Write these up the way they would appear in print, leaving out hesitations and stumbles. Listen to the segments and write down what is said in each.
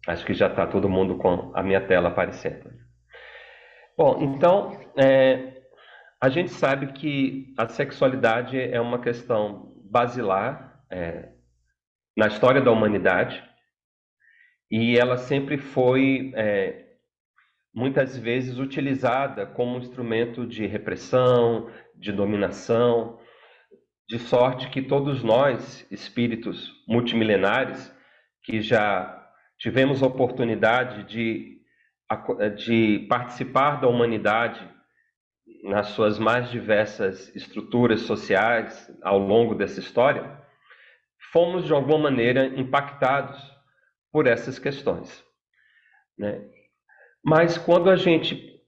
Acho que já está todo mundo com a minha tela aparecendo. Bom, então, a gente sabe que a sexualidade é uma questão basilar na história da humanidade e ela sempre foi, muitas vezes, utilizada como instrumento de repressão, de dominação, de sorte que todos nós, espíritos multimilenares, que já tivemos a oportunidade de participar da humanidade nas suas mais diversas estruturas sociais ao longo dessa história, fomos de alguma maneira impactados por essas questões, né? Mas quando a gente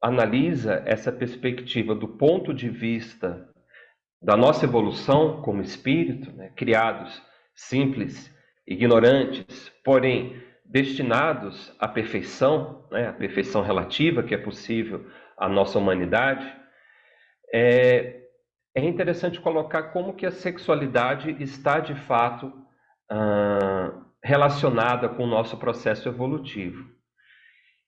analisa essa perspectiva do ponto de vista da nossa evolução como espírito, né, criados simples, ignorantes, porém destinados à perfeição, né, à perfeição relativa que é possível à nossa humanidade, é interessante colocar como que a sexualidade está de fato relacionada com o nosso processo evolutivo.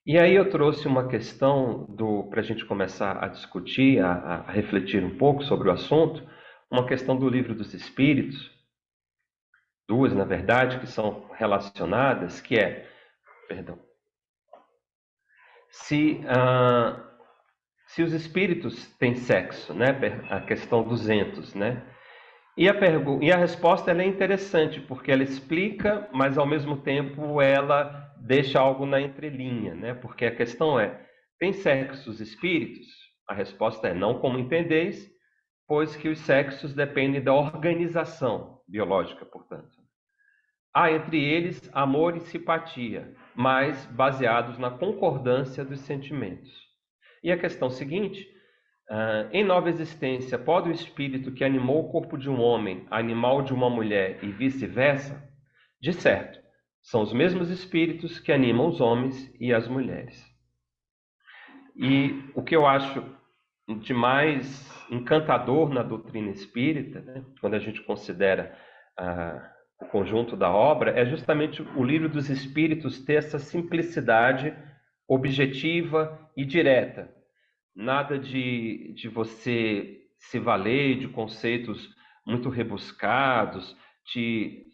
E aí eu trouxe uma questão para a gente começar a discutir, a refletir um pouco sobre o assunto, uma questão do Livro dos Espíritos, duas na verdade, que são relacionadas, que é, perdão, se, se os espíritos têm sexo, né? A questão 200, né? E a resposta ela é interessante, porque ela explica, mas ao mesmo tempo ela deixa algo na entrelinha, né? Porque a questão é, tem sexo os espíritos? A resposta é não como entendeis, pois que os sexos dependem da organização biológica, portanto. Há entre eles amor e simpatia, mas baseados na concordância dos sentimentos. E a questão seguinte: em nova existência, pode o espírito que animou o corpo de um homem animal de uma mulher e vice-versa? De certo, são os mesmos espíritos que animam os homens e as mulheres. E o que eu acho de mais encantador na doutrina espírita, né, quando a gente considera o conjunto da obra, é justamente o Livro dos Espíritos ter essa simplicidade objetiva e direta. Nada de você se valer de conceitos muito rebuscados, de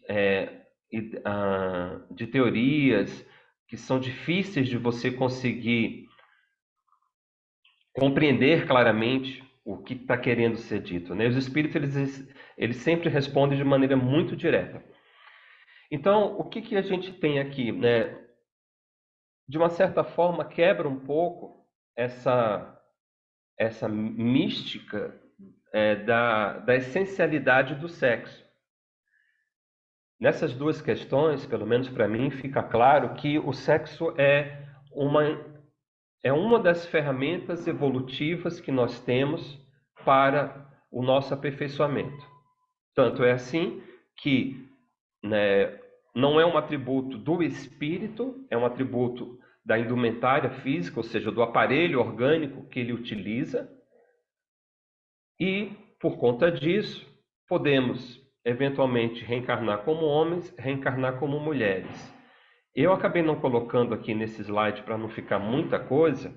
teorias que são difíceis de você conseguir compreender claramente o que está querendo ser dito, né? Os espíritos eles sempre respondem de maneira muito direta. Então, o que a gente tem aqui, né? De uma certa forma, quebra um pouco essa mística da essencialidade do sexo. Nessas duas questões, pelo menos para mim, fica claro que o sexo é uma das ferramentas evolutivas que nós temos para o nosso aperfeiçoamento. Tanto é assim que, né, não é um atributo do espírito, é um atributo da indumentária física, ou seja, do aparelho orgânico que ele utiliza, e, por conta disso, podemos eventualmente reencarnar como homens, reencarnar como mulheres. Eu acabei não colocando aqui nesse slide para não ficar muita coisa,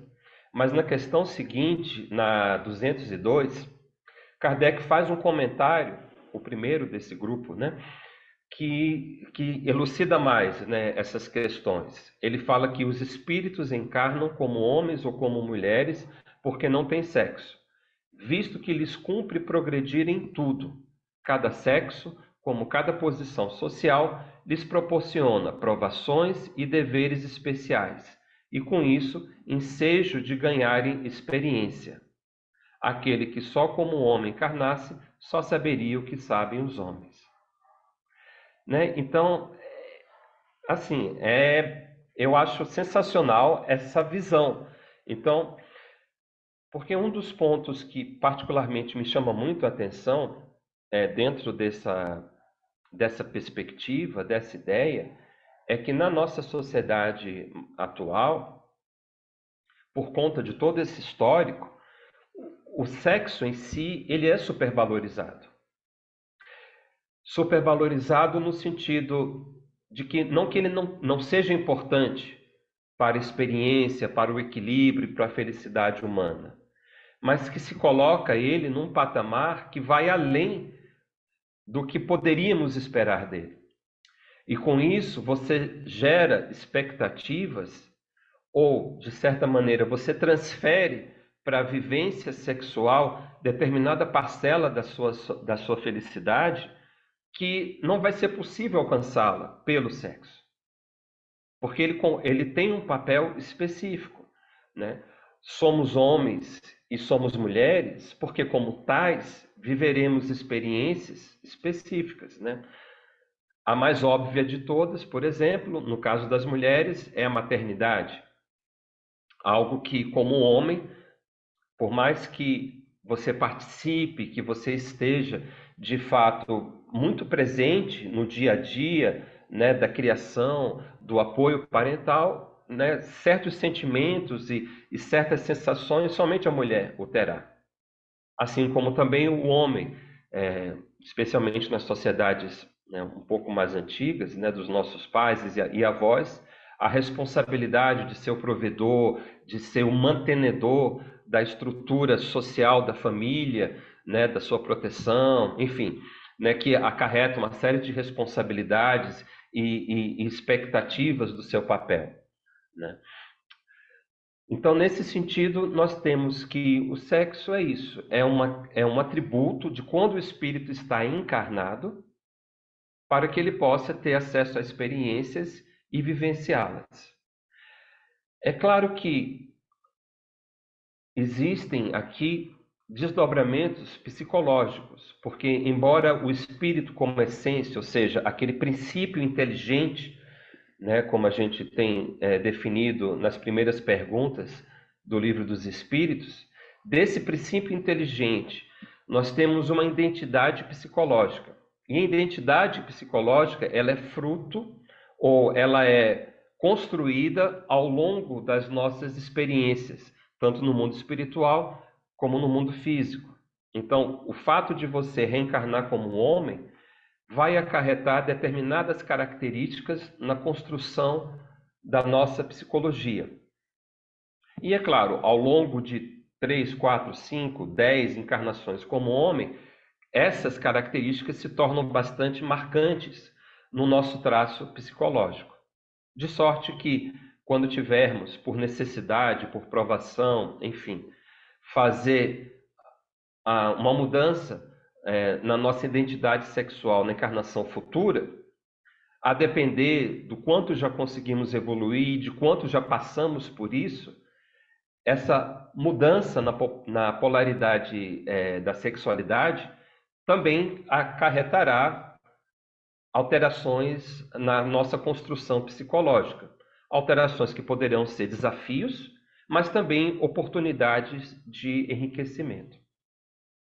mas na questão seguinte, na 202, Kardec faz um comentário, o primeiro desse grupo, né, que elucida mais, né, essas questões. Ele fala que os espíritos encarnam como homens ou como mulheres porque não têm sexo, visto que lhes cumpre progredir em tudo. Cada sexo, como cada posição social, lhes proporciona provações e deveres especiais, e com isso, ensejo de ganharem experiência. Aquele que só como homem encarnasse, só saberia o que sabem os homens. Né? Então, assim, eu acho sensacional essa visão. Então, porque um dos pontos que particularmente me chama muito a atenção dentro dessa perspectiva, dessa ideia, é que na nossa sociedade atual, por conta de todo esse histórico, o sexo em si, ele é supervalorizado. Supervalorizado no sentido de que ele não seja importante para a experiência, para o equilíbrio e para a felicidade humana, mas que se coloca ele num patamar que vai além do que poderíamos esperar dele. E com isso você gera expectativas ou, de certa maneira, você transfere para a vivência sexual determinada parcela da sua felicidade que não vai ser possível alcançá-la pelo sexo. Porque ele tem um papel específico, né? Somos homens e somos mulheres porque, como tais, viveremos experiências específicas, né? A mais óbvia de todas, por exemplo, no caso das mulheres, é a maternidade. Algo que, como homem, por mais que você participe, que você esteja, de fato, muito presente no dia a dia, né, da criação, do apoio parental, né, certos sentimentos e certas sensações somente a mulher o terá. Assim como também o homem, especialmente nas sociedades, né, um pouco mais antigas, né, dos nossos pais e avós, a responsabilidade de ser o provedor, de ser o mantenedor da estrutura social da família, né, da sua proteção, enfim, né, que acarreta uma série de responsabilidades e expectativas do seu papel, né? Então, nesse sentido, nós temos que o sexo é isso, é um atributo de quando o espírito está encarnado, para que ele possa ter acesso a experiências e vivenciá-las. É claro que existem aqui desdobramentos psicológicos, porque embora o espírito como essência, ou seja, aquele princípio inteligente, né, como a gente tem definido nas primeiras perguntas do Livro dos Espíritos, desse princípio inteligente, nós temos uma identidade psicológica. E a identidade psicológica, ela é fruto ou ela é construída ao longo das nossas experiências, tanto no mundo espiritual como no mundo físico. Então, o fato de você reencarnar como um homem vai acarretar determinadas características na construção da nossa psicologia. E é claro, ao longo de 3, 4, 5, 10 encarnações como homem, essas características se tornam bastante marcantes no nosso traço psicológico. De sorte que, quando tivermos, por necessidade, por provação, enfim, fazer uma mudança na nossa identidade sexual na encarnação futura, a depender do quanto já conseguimos evoluir, de quanto já passamos por isso, essa mudança na polaridade da sexualidade também acarretará alterações na nossa construção psicológica. Alterações que poderão ser desafios, mas também oportunidades de enriquecimento.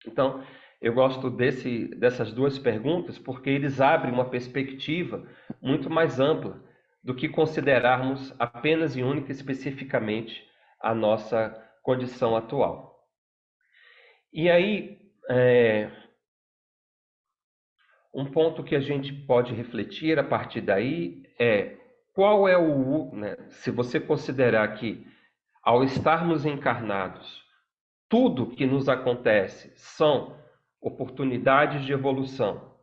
Então, eu gosto dessas duas perguntas porque eles abrem uma perspectiva muito mais ampla do que considerarmos apenas e única e especificamente a nossa condição atual. E aí, um ponto que a gente pode refletir a partir daí é qual é né, se você considerar que ao estarmos encarnados, tudo que nos acontece são oportunidades de evolução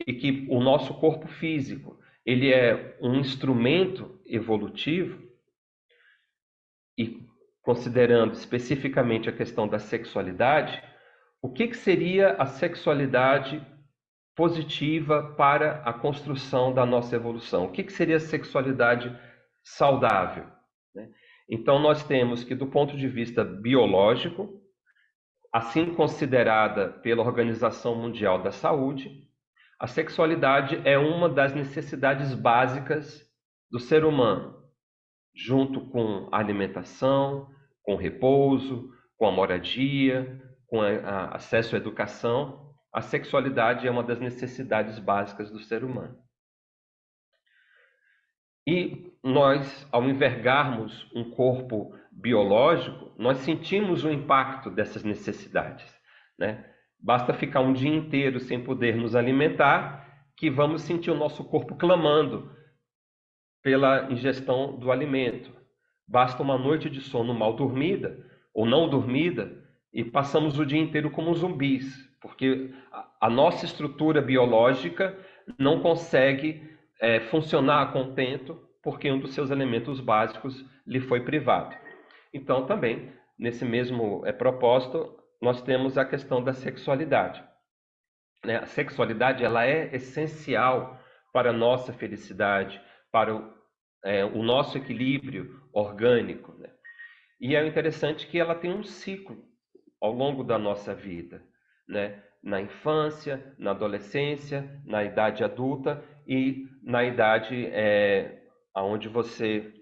e que o nosso corpo físico ele é um instrumento evolutivo, e considerando especificamente a questão da sexualidade, o que seria a sexualidade positiva para a construção da nossa evolução? O que seria a sexualidade saudável, né? Então nós temos que, do ponto de vista biológico, assim considerada pela Organização Mundial da Saúde, a sexualidade é uma das necessidades básicas do ser humano, junto com a alimentação, com o repouso, com a moradia, com acesso à educação. A sexualidade é uma das necessidades básicas do ser humano. E nós, ao envergarmos um corpo biológico, nós sentimos o impacto dessas necessidades, né? Basta ficar um dia inteiro sem poder nos alimentar, que vamos sentir o nosso corpo clamando pela ingestão do alimento. Basta uma noite de sono mal dormida ou não dormida e passamos o dia inteiro como zumbis, porque a nossa estrutura biológica não consegue funcionar a contento porque um dos seus elementos básicos lhe foi privado. Então, também, nesse mesmo propósito, nós temos a questão da sexualidade. A sexualidade ela é essencial para a nossa felicidade, para o nosso equilíbrio orgânico, né? E é interessante que ela tem um ciclo ao longo da nossa vida, né? Na infância, na adolescência, na idade adulta e na idade onde você...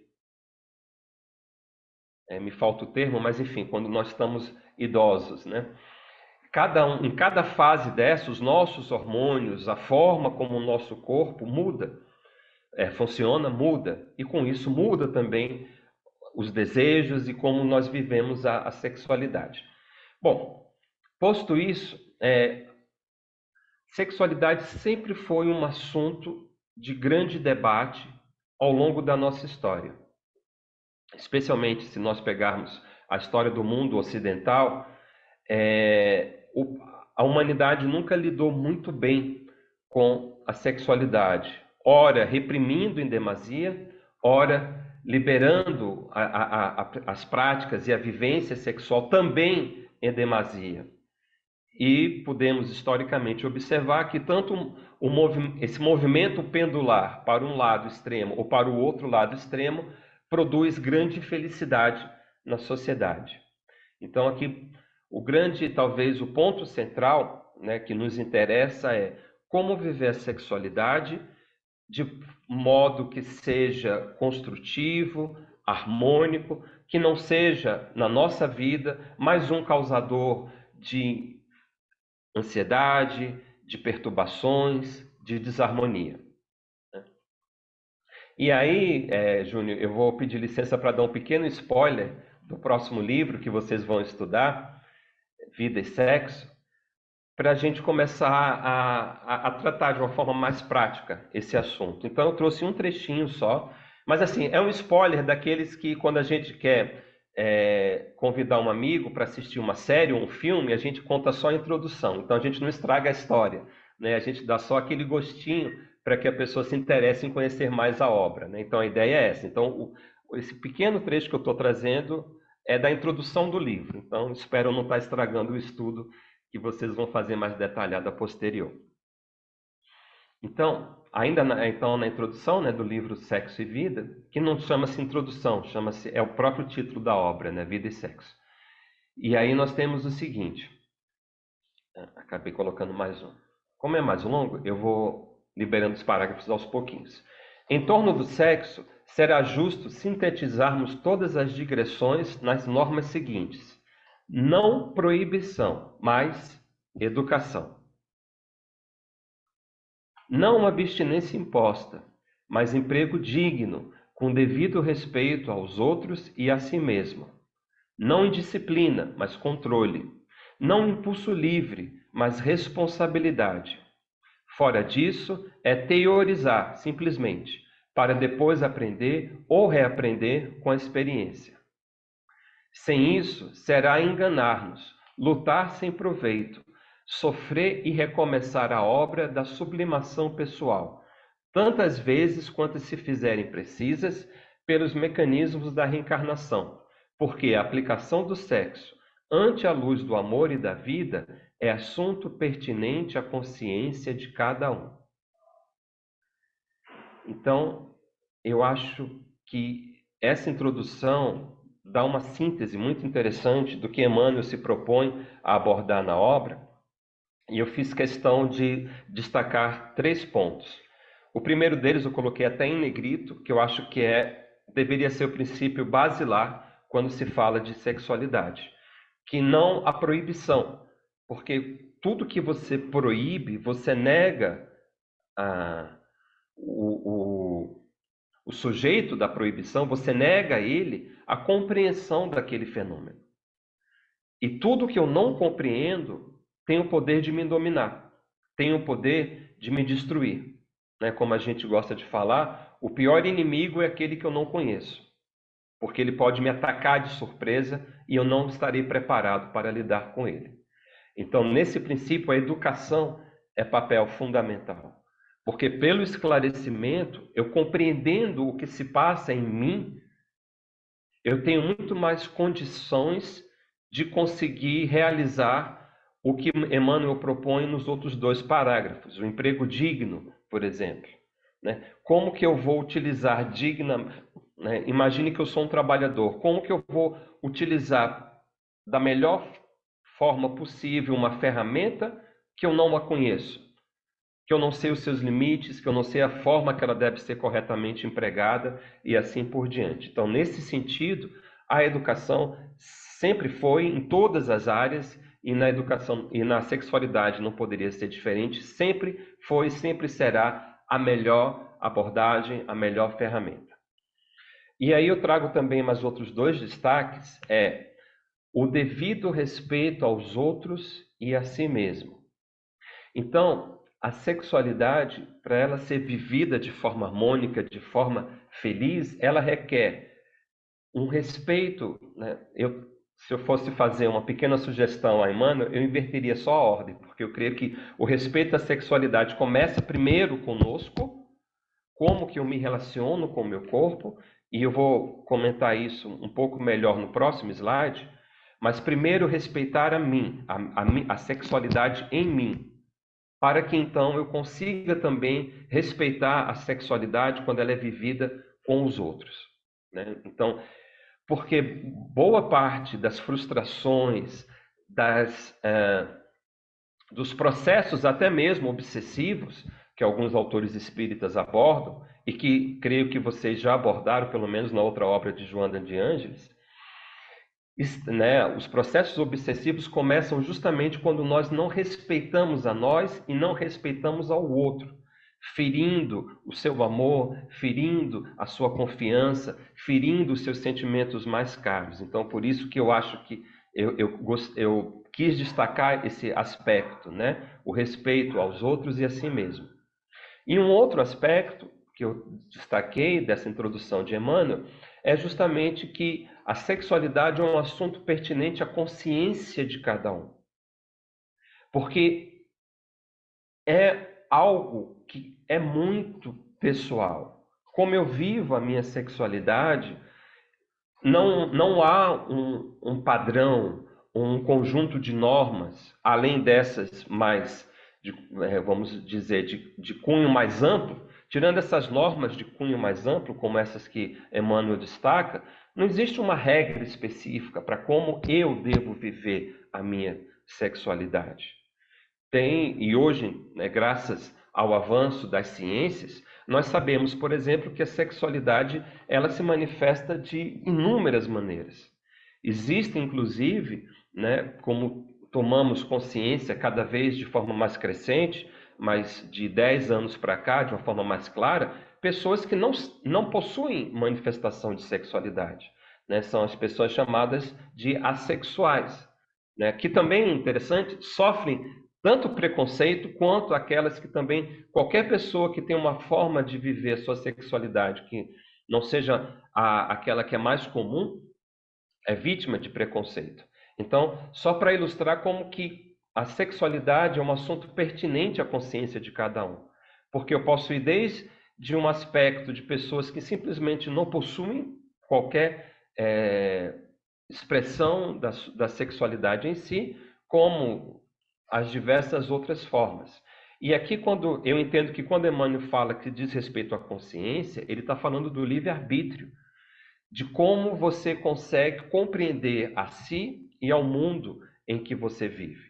me falta o termo, mas enfim, quando nós estamos idosos, né? Em cada fase dessa, os nossos hormônios, a forma como o nosso corpo muda, funciona, muda. E com isso muda também os desejos e como nós vivemos a sexualidade. Bom, posto isso, sexualidade sempre foi um assunto de grande debate ao longo da nossa história. Especialmente se nós pegarmos a história do mundo ocidental, a humanidade nunca lidou muito bem com a sexualidade, ora reprimindo em demasia, ora liberando as práticas e a vivência sexual também em demasia. E podemos historicamente observar que tanto esse movimento pendular para um lado extremo ou para o outro lado extremo produz grande felicidade na sociedade. Então aqui talvez o ponto central, né, que nos interessa é como viver a sexualidade de modo que seja construtivo, harmônico, que não seja na nossa vida mais um causador de ansiedade, de perturbações, de desarmonia. E aí, Júnior, eu vou pedir licença para dar um pequeno spoiler do próximo livro que vocês vão estudar, Vida e Sexo, para a gente começar a tratar de uma forma mais prática esse assunto. Então eu trouxe um trechinho só, mas assim, é um spoiler daqueles que quando a gente quer convidar um amigo para assistir uma série ou um filme, a gente conta só a introdução, então a gente não estraga a história, né? A gente dá só aquele gostinho para que a pessoa se interesse em conhecer mais a obra, né? Então a ideia é essa. Então esse pequeno trecho que eu estou trazendo é da introdução do livro, então espero não estar estragando o estudo que vocês vão fazer mais detalhado a posterior. Então, ainda na introdução, né, do livro Sexo e Vida, que não chama-se introdução, é o próprio título da obra, né, Vida e Sexo. E aí nós temos o seguinte, acabei colocando mais um. Como é mais longo, eu vou liberando os parágrafos aos pouquinhos. Em torno do sexo, será justo sintetizarmos todas as digressões nas normas seguintes: não proibição, mas educação. Não uma abstinência imposta, mas emprego digno, com devido respeito aos outros e a si mesmo. Não indisciplina, mas controle. Não impulso livre, mas responsabilidade. Fora disso, é teorizar, simplesmente, para depois aprender ou reaprender com a experiência. Sem isso, será enganar-nos, lutar sem proveito, sofrer e recomeçar a obra da sublimação pessoal, tantas vezes quantas se fizerem precisas pelos mecanismos da reencarnação, porque a aplicação do sexo ante a luz do amor e da vida é assunto pertinente à consciência de cada um. Então, eu acho que essa introdução dá uma síntese muito interessante do que Emmanuel se propõe a abordar na obra, e eu fiz questão de destacar 3 pontos. O primeiro deles eu coloquei até em negrito, que eu acho que deveria ser o princípio basilar quando se fala de sexualidade, que não a proibição, porque tudo que você proíbe, você nega o sujeito da proibição, você nega a ele a compreensão daquele fenômeno. E tudo que eu não compreendo tem o poder de me dominar, tem o poder de me destruir. Né? Como a gente gosta de falar, o pior inimigo é aquele que eu não conheço, porque ele pode me atacar de surpresa e eu não estarei preparado para lidar com ele. Então, nesse princípio, a educação é papel fundamental. Porque pelo esclarecimento, eu compreendendo o que se passa em mim, eu tenho muito mais condições de conseguir realizar o que Emmanuel propõe nos outros 2 parágrafos, o emprego digno, por exemplo. Né? Como que eu vou utilizar digna, né? Imagine que eu sou um trabalhador, como que eu vou utilizar da melhor forma possível uma ferramenta que eu não a conheço, que eu não sei os seus limites, que eu não sei a forma que ela deve ser corretamente empregada e assim por diante. Então, nesse sentido, a educação sempre foi em todas as áreas, e na educação e na sexualidade não poderia ser diferente, sempre foi, sempre será a melhor abordagem, a melhor ferramenta. E aí eu trago também mais outros 2 destaques, o devido respeito aos outros e a si mesmo. Então, a sexualidade, para ela ser vivida de forma harmônica, de forma feliz, ela requer um respeito, né? Se eu fosse fazer uma pequena sugestão a Emmanuel, eu inverteria só a ordem, porque eu creio que o respeito à sexualidade começa primeiro conosco, como que eu me relaciono com o meu corpo, e eu vou comentar isso um pouco melhor no próximo slide, mas primeiro respeitar a mim, a sexualidade em mim, para que então eu consiga também respeitar a sexualidade quando ela é vivida com os outros. Né? Então, porque boa parte das frustrações, dos processos até mesmo obsessivos, que alguns autores espíritas abordam, e que creio que vocês já abordaram, pelo menos na outra obra de Joana de Ângeles, né, os processos obsessivos começam justamente quando nós não respeitamos a nós e não respeitamos ao outro, ferindo o seu amor, ferindo a sua confiança, ferindo os seus sentimentos mais caros. Então, por isso que eu acho que eu quis destacar esse aspecto, né? O respeito aos outros e a si mesmo. E um outro aspecto que eu destaquei dessa introdução de Emmanuel é justamente que a sexualidade é um assunto pertinente à consciência de cada um. Porque é algo que é muito pessoal. Como eu vivo a minha sexualidade, não há um padrão, um conjunto de normas, além dessas mais, vamos dizer, de cunho mais amplo. Tirando essas normas de cunho mais amplo, como essas que Emmanuel destaca, não existe uma regra específica para como eu devo viver a minha sexualidade. E hoje, né, graças ao avanço das ciências, nós sabemos, por exemplo, que a sexualidade ela se manifesta de inúmeras maneiras. Existe, inclusive, né, como tomamos consciência cada vez de forma mais crescente, mas de 10 anos para cá, de uma forma mais clara, pessoas que não possuem manifestação de sexualidade. Né? São as pessoas chamadas de assexuais, né? Que também é interessante, sofrem tanto preconceito quanto aquelas que também, qualquer pessoa que tem uma forma de viver a sua sexualidade que não seja aquela que é mais comum, é vítima de preconceito. Então, só para ilustrar como que a sexualidade é um assunto pertinente à consciência de cada um. Porque eu posso ir desde um aspecto de pessoas que simplesmente não possuem qualquer expressão da sexualidade em si, como as diversas outras formas. E aqui, quando eu entendo que quando Emmanuel fala que diz respeito à consciência, ele está falando do livre-arbítrio, de como você consegue compreender a si e ao mundo em que você vive.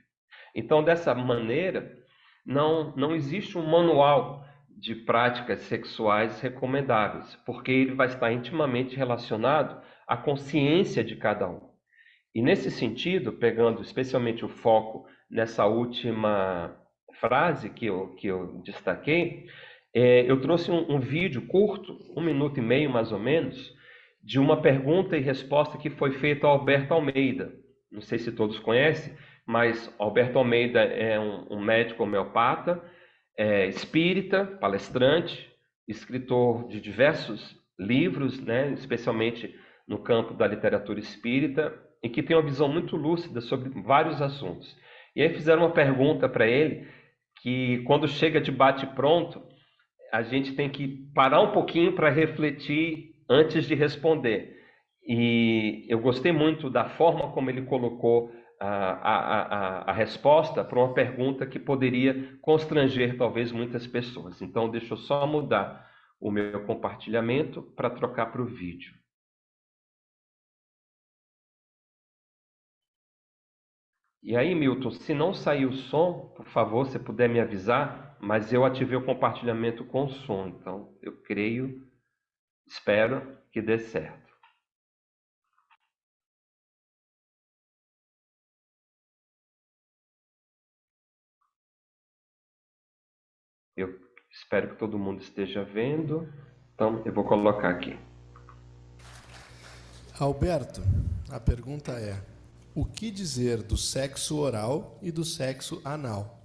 Então, dessa maneira, não existe um manual de práticas sexuais recomendáveis, porque ele vai estar intimamente relacionado à consciência de cada um. E nesse sentido, pegando especialmente o foco nessa última frase que eu destaquei, eu trouxe um vídeo curto, 1 minuto e meio mais ou menos, de uma pergunta e resposta que foi feita ao Alberto Almeida. Não sei se todos conhecem, mas Alberto Almeida é um médico homeopata, é espírita, palestrante, escritor de diversos livros, né, especialmente no campo da literatura espírita, e que tem uma visão muito lúcida sobre vários assuntos. E aí fizeram uma pergunta para ele que, quando chega de bate-pronto, a gente tem que parar um pouquinho para refletir antes de responder. E eu gostei muito da forma como ele colocou a resposta para uma pergunta que poderia constranger talvez muitas pessoas. Então, deixa eu só mudar o meu compartilhamento para trocar para o vídeo. E aí, Milton, se não sair o som, por favor, se puder me avisar, mas eu ativei o compartilhamento com som, então eu creio, espero que dê certo. Eu espero que todo mundo esteja vendo. Então, eu vou colocar aqui. Alberto, a pergunta é: o que dizer do sexo oral e do sexo anal?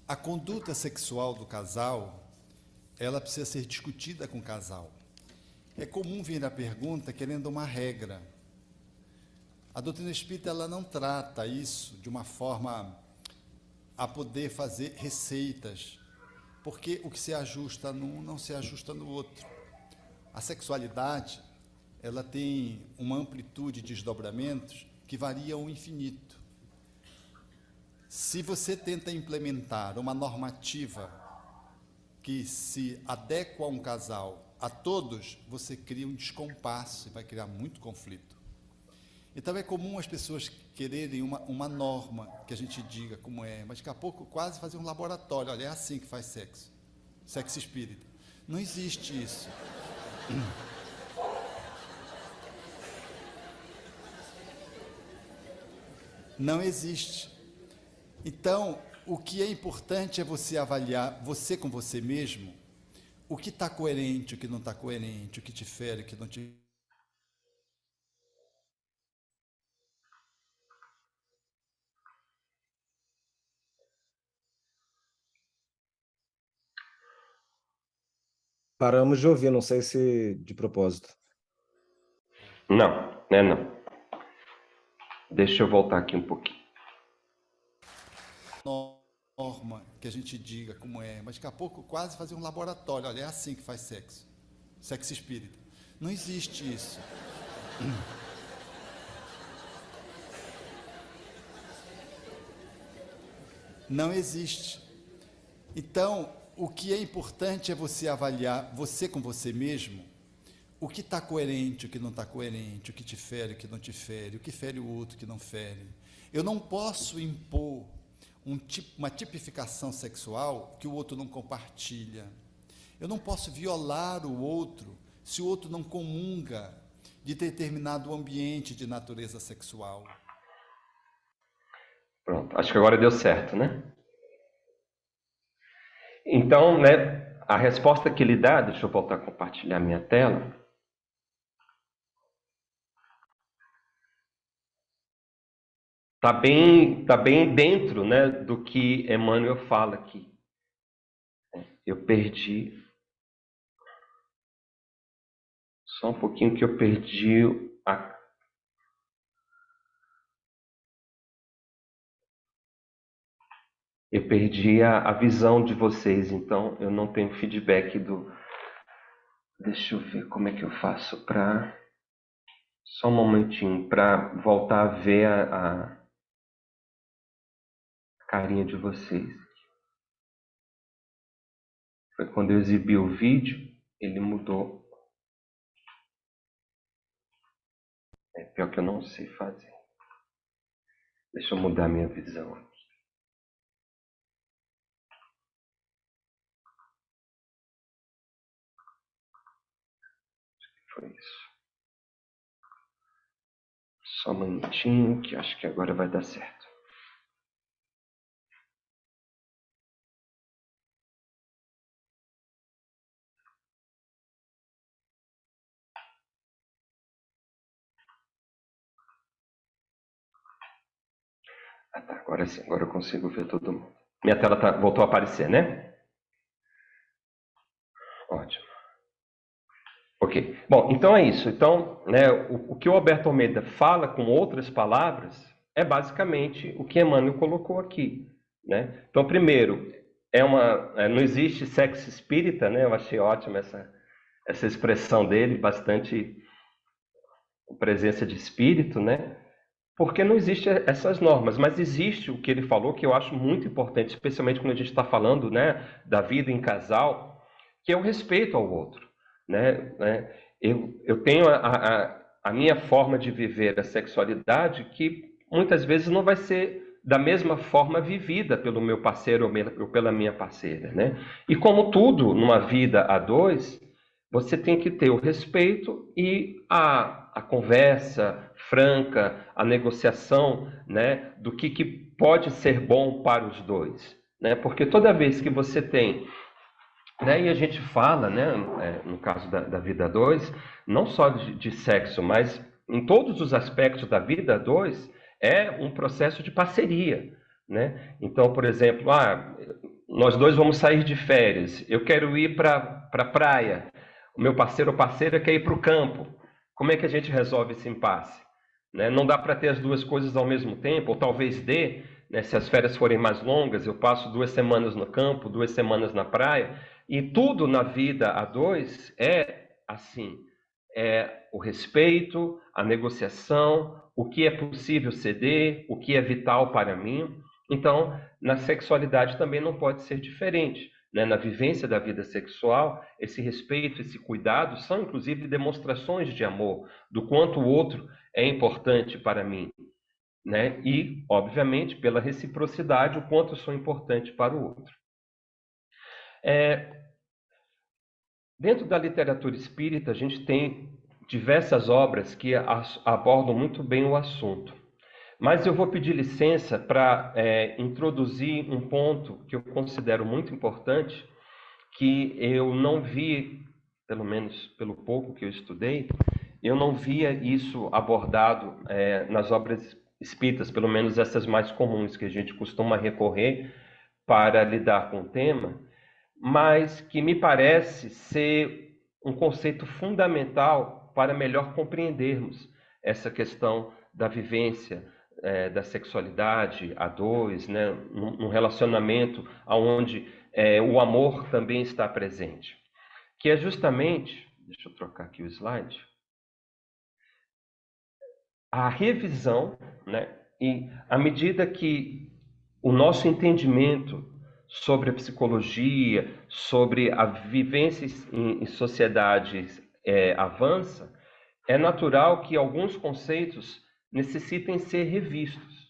A conduta sexual do casal, ela precisa ser discutida com o casal. É comum vir a pergunta querendo uma regra. A doutrina espírita ela não trata isso de uma forma a poder fazer receitas, porque o que se ajusta num não se ajusta no outro. A sexualidade, ela tem uma amplitude de desdobramentos que varia ao infinito. Se você tenta implementar uma normativa que se adequa a um casal, a todos, você cria um descompasso e vai criar muito conflito. Então é comum as pessoas quererem uma norma que a gente diga como é, mas daqui a pouco quase fazer um laboratório. Olha, é assim que faz sexo. Sexo espírita. Não existe isso. Não existe. Então, o que é importante é você avaliar, você com você mesmo, o que está coerente, o que não está coerente, o que te fere, o que não te... Paramos de ouvir, não sei se de propósito. Não, né, não. Deixa eu voltar aqui um pouquinho. norma que a gente diga como é, mas daqui a pouco quase fazer um laboratório. Olha, é assim que faz sexo. Sexo espírita. Não existe isso. Não existe. Então, o que é importante é você avaliar, você com você mesmo, o que está coerente, o que não está coerente, o que te fere, o que não te fere, o que fere o outro, o que não fere. Eu não posso impor uma tipificação sexual que o outro não compartilha. Eu não posso violar o outro se o outro não comunga de determinado ambiente de natureza sexual. Pronto, acho que agora deu certo, né? Então, né, a resposta que ele dá, deixa eu voltar a compartilhar minha tela. Tá bem dentro, né, do que Emmanuel fala aqui. Eu perdi só um pouquinho que eu perdi a a visão de vocês, então eu não tenho feedback do. Deixa eu ver como é que eu faço para. Só um momentinho, para voltar a ver a carinha de vocês. Foi quando eu exibi o vídeo, ele mudou. É pior que eu não sei fazer. Deixa eu mudar minha visão aqui. Foi isso. Só um minutinho, que acho que agora vai dar certo. Ah, tá, agora sim, agora eu consigo ver todo mundo. Minha tela voltou a aparecer, né? Ótimo. Ok. Bom, então é isso. Então, né, o que o Alberto Almeida fala com outras palavras é basicamente o que Emmanuel colocou aqui, né? Então, primeiro, não existe sexo espírita, né? Eu achei ótima essa expressão dele, bastante presença de espírito, né? Porque não existem essas normas, mas existe o que ele falou que eu acho muito importante, especialmente quando a gente está falando, né, da vida em casal, que é o respeito ao outro, né? Eu tenho a minha forma de viver a sexualidade que muitas vezes não vai ser da mesma forma vivida pelo meu parceiro ou pela minha parceira, né? E como tudo numa vida a dois, você tem que ter o respeito e a conversa franca, a negociação, né, do que pode ser bom para os dois, né? Porque toda vez que você tem, né, e a gente fala, né, no caso da vida a dois, não só de sexo, mas em todos os aspectos da vida a dois, é um processo de parceria, né? Então, por exemplo, nós dois vamos sair de férias, eu quero ir para a praia, o meu parceiro ou parceira quer ir para o campo. Como é que a gente resolve esse impasse? Né? Não dá para ter as duas coisas ao mesmo tempo, ou talvez dê, né, se as férias forem mais longas, eu passo 2 semanas no campo, 2 semanas na praia, e tudo na vida a dois é assim, é o respeito, a negociação, o que é possível ceder, o que é vital para mim. Então, na sexualidade também não pode ser diferente, né? Na vivência da vida sexual, esse respeito, esse cuidado são inclusive demonstrações de amor, do quanto o outro é importante para mim, né? E, obviamente, pela reciprocidade, o quanto eu sou importante para o outro. Dentro da literatura espírita, a gente tem diversas obras que abordam muito bem o assunto. Mas eu vou pedir licença para introduzir um ponto que eu considero muito importante, que eu não vi, pelo menos pelo pouco que eu estudei, eu não via isso abordado nas obras espíritas, pelo menos essas mais comuns que a gente costuma recorrer para lidar com o tema, mas que me parece ser um conceito fundamental para melhor compreendermos essa questão da vivência da sexualidade a dois, né, num relacionamento onde o amor também está presente. Que é justamente, deixa eu trocar aqui o slide, a revisão, né, e à medida que o nosso entendimento sobre a psicologia, sobre a vivência em sociedades avança, é natural que alguns conceitos necessitem ser revistos,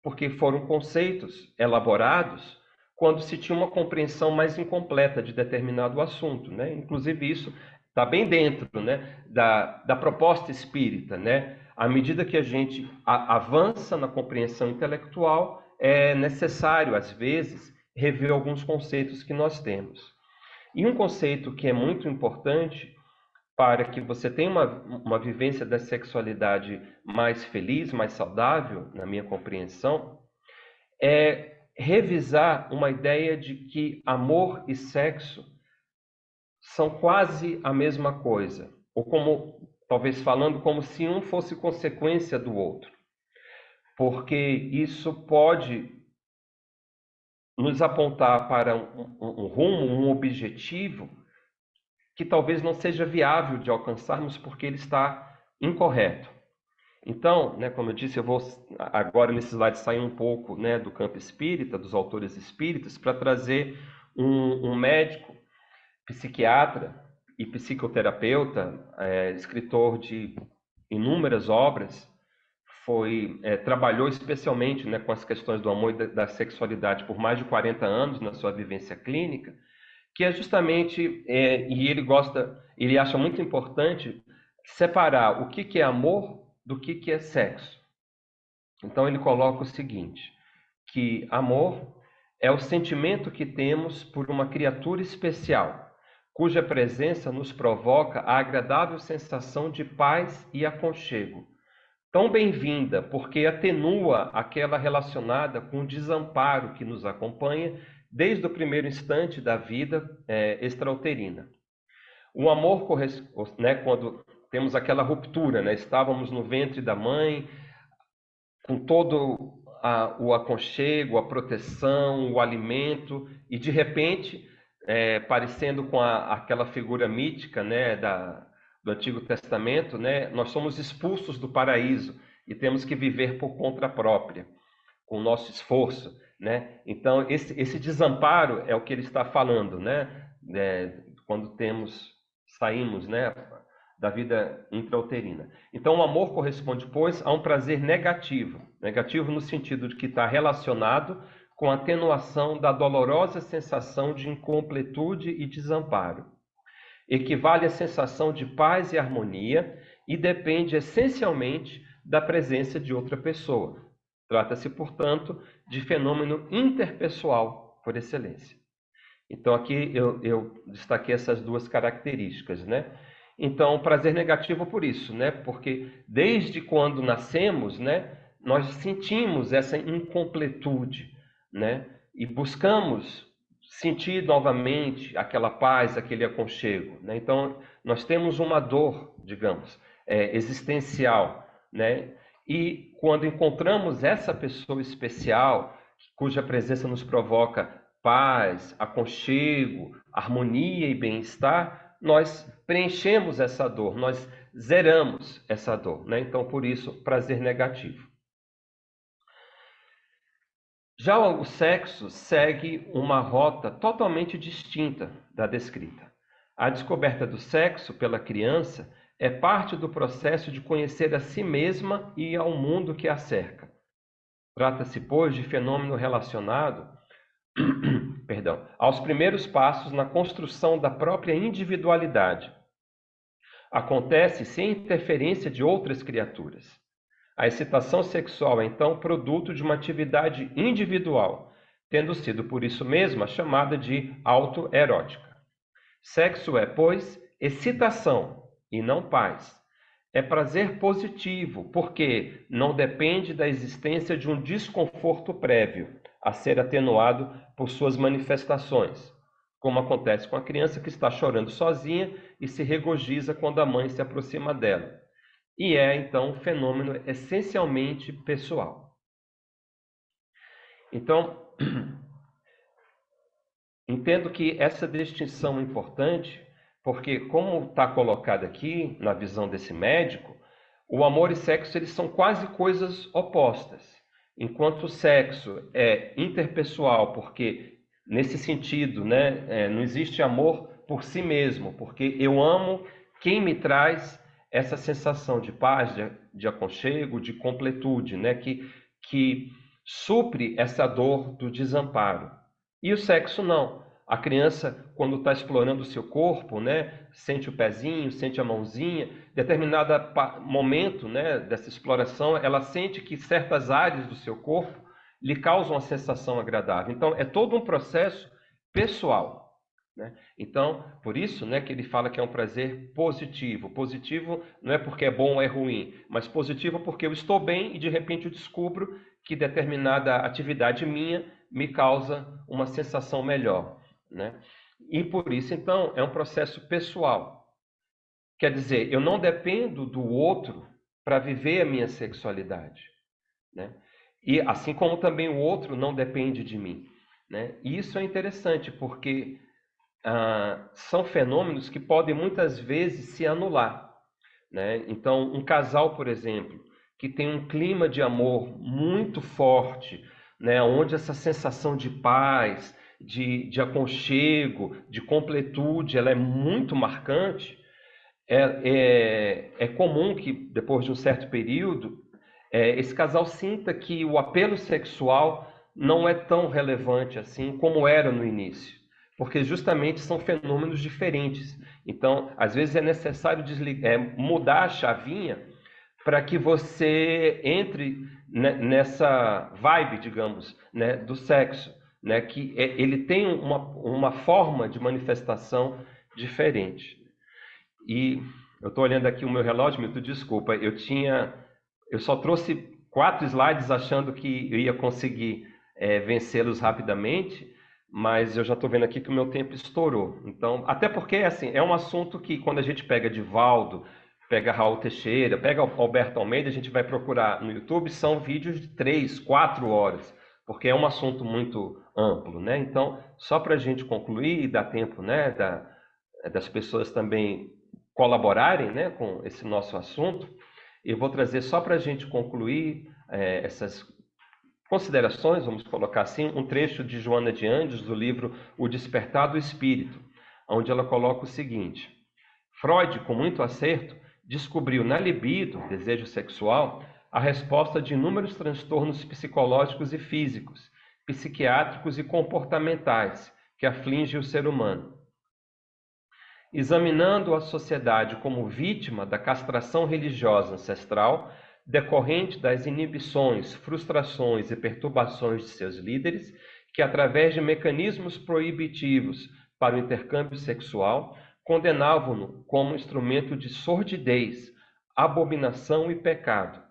porque foram conceitos elaborados quando se tinha uma compreensão mais incompleta de determinado assunto, né? Inclusive isso está bem dentro, né, da proposta espírita, né? À medida que a gente avança na compreensão intelectual, é necessário, às vezes, rever alguns conceitos que nós temos. E um conceito que é muito importante para que você tenha uma vivência da sexualidade mais feliz, mais saudável, na minha compreensão, é revisar uma ideia de que amor e sexo são quase a mesma coisa, ou como, talvez falando, como se um fosse consequência do outro, porque isso pode nos apontar para um rumo, um objetivo que talvez não seja viável de alcançarmos porque ele está incorreto. Então, né, como eu disse, eu vou agora nesse slide sair um pouco, né, do campo espírita, dos autores espíritas, para trazer um médico, psiquiatra e psicoterapeuta, escritor de inúmeras obras, trabalhou especialmente, né, com as questões do amor e da sexualidade por mais de 40 anos na sua vivência clínica, que é justamente, e ele acha muito importante separar o que é amor do que é sexo. Então ele coloca o seguinte, que amor é o sentimento que temos por uma criatura especial, cuja presença nos provoca a agradável sensação de paz e aconchego, tão bem-vinda, porque atenua aquela relacionada com o desamparo que nos acompanha desde o primeiro instante da vida extrauterina. O amor, né, quando temos aquela ruptura, né, estávamos no ventre da mãe, com todo o aconchego, a proteção, o alimento, e de repente, parecendo com aquela figura mítica, né, do Antigo Testamento, né, nós somos expulsos do paraíso e temos que viver por conta própria, com o nosso esforço, né? Então, esse desamparo é o que ele está falando, né? Quando saímos, né, da vida intrauterina. Então, o amor corresponde, pois, a um prazer negativo. Negativo no sentido de que está relacionado com a atenuação da dolorosa sensação de incompletude e desamparo. Equivale à sensação de paz e harmonia e depende essencialmente da presença de outra pessoa. Trata-se, portanto, de fenômeno interpessoal por excelência. Então, aqui eu destaquei essas duas características, né? Então, prazer negativo por isso, né? Porque desde quando nascemos, né, nós sentimos essa incompletude, né? E buscamos sentir novamente aquela paz, aquele aconchego, né? Então, nós temos uma dor, digamos, existencial, né? E quando encontramos essa pessoa especial, cuja presença nos provoca paz, aconchego, harmonia e bem-estar, nós preenchemos essa dor, nós zeramos essa dor, né? Então, por isso, prazer negativo. Já o sexo segue uma rota totalmente distinta da descrita. A descoberta do sexo pela criança é parte do processo de conhecer a si mesma e ao mundo que a cerca. Trata-se, pois, de fenômeno relacionado aos primeiros passos na construção da própria individualidade. Acontece sem interferência de outras criaturas. A excitação sexual é, então, produto de uma atividade individual, tendo sido por isso mesma chamada de autoerótica. Sexo é, pois, excitação e não paz. É prazer positivo, porque não depende da existência de um desconforto prévio, a ser atenuado por suas manifestações, como acontece com a criança que está chorando sozinha e se regozija quando a mãe se aproxima dela. E é, então, um fenômeno essencialmente pessoal. Então, entendo que essa distinção é importante, porque, como está colocado aqui, na visão desse médico, o amor e sexo eles são quase coisas opostas. Enquanto o sexo é interpessoal, porque, nesse sentido, né, não existe amor por si mesmo, porque eu amo quem me traz essa sensação de paz, de aconchego, de completude, né, que supre essa dor do desamparo. E o sexo não. A criança, quando está explorando o seu corpo, né, sente o pezinho, sente a mãozinha, determinado momento, né, dessa exploração, ela sente que certas áreas do seu corpo lhe causam uma sensação agradável. Então, é todo um processo pessoal, né? Então, por isso, né, que ele fala que é um prazer positivo. Positivo não é porque é bom ou é ruim, mas positivo porque eu estou bem e de repente eu descubro que determinada atividade minha me causa uma sensação melhor, né? E por isso, então, é um processo pessoal. Quer dizer, eu não dependo do outro para viver a minha sexualidade, né? E assim como também o outro não depende de mim, né? E isso é interessante porque são fenômenos que podem muitas vezes se anular, né? Então, um casal, por exemplo, que tem um clima de amor muito forte, né? Onde essa sensação de paz, de aconchego, de completude, ela é muito marcante, é comum que, depois de um certo período, esse casal sinta que o apelo sexual não é tão relevante assim como era no início, porque justamente são fenômenos diferentes. Então, às vezes é necessário mudar a chavinha para que você entre nessa vibe, digamos, né, do sexo, né, que ele tem uma forma de manifestação diferente. E eu estou olhando aqui o meu relógio, Milton, desculpa, eu tinha Eu só trouxe 4 slides achando que eu ia conseguir vencê-los rapidamente, mas eu já estou vendo aqui que o meu tempo estourou. Então, até porque assim, é um assunto que quando a gente pega Divaldo, pega Raul Teixeira, pega Alberto Almeida, a gente vai procurar no YouTube, são vídeos de 3, 4 horas, porque é um assunto muito amplo, né? Então, só para a gente concluir e dar tempo, né, das pessoas também colaborarem, né, com esse nosso assunto, eu vou trazer só para a gente concluir essas considerações, vamos colocar assim, um trecho de Joana de Anjos, do livro O Despertar do Espírito, onde ela coloca o seguinte: Freud, com muito acerto, descobriu na libido, desejo sexual, a resposta de inúmeros transtornos psicológicos e físicos, psiquiátricos e comportamentais que afligem o ser humano. Examinando a sociedade como vítima da castração religiosa ancestral, decorrente das inibições, frustrações e perturbações de seus líderes, que, através de mecanismos proibitivos para o intercâmbio sexual, condenavam-no como instrumento de sordidez, abominação e pecado.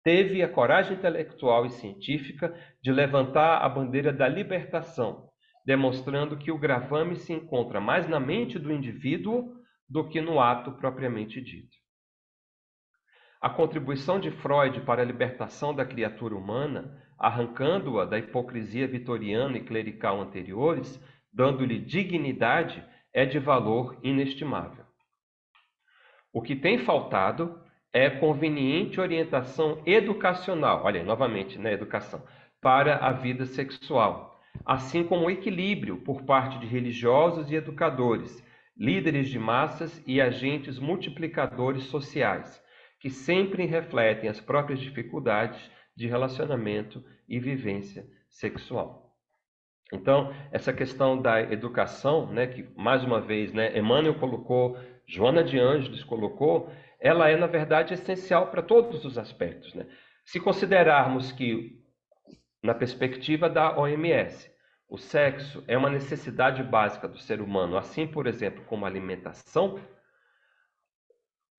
Teve a coragem intelectual e científica de levantar a bandeira da libertação, demonstrando que o gravame se encontra mais na mente do indivíduo do que no ato propriamente dito. A contribuição de Freud para a libertação da criatura humana, arrancando-a da hipocrisia vitoriana e clerical anteriores, dando-lhe dignidade, é de valor inestimável. O que tem faltado é conveniente orientação educacional, olha aí, novamente, né, educação, para a vida sexual, assim como equilíbrio por parte de religiosos e educadores, líderes de massas e agentes multiplicadores sociais, que sempre refletem as próprias dificuldades de relacionamento e vivência sexual. Então, essa questão da educação, né, que mais uma vez, né, Emmanuel colocou, Joana de Ângeles colocou, ela é, na verdade, essencial para todos os aspectos, né? Se considerarmos que, na perspectiva da OMS, o sexo é uma necessidade básica do ser humano, assim, por exemplo, como a alimentação,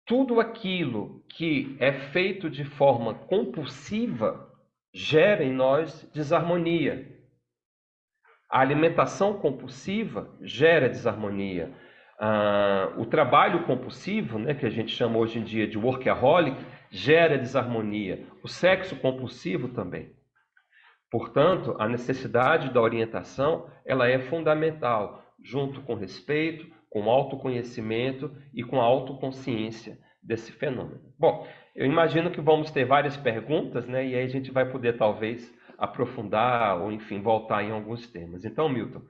tudo aquilo que é feito de forma compulsiva gera em nós desarmonia. A alimentação compulsiva gera desarmonia. O trabalho compulsivo, né, que a gente chama hoje em dia de workaholic, gera desarmonia. O sexo compulsivo também. Portanto, a necessidade da orientação ela é fundamental, junto com respeito, com autoconhecimento e com a autoconsciência desse fenômeno. Bom, eu imagino que vamos ter várias perguntas, né, e aí a gente vai poder talvez aprofundar ou, enfim, voltar em alguns temas. Então, Milton,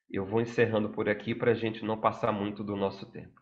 eu vou encerrando por aqui para a gente não passar muito do nosso tempo.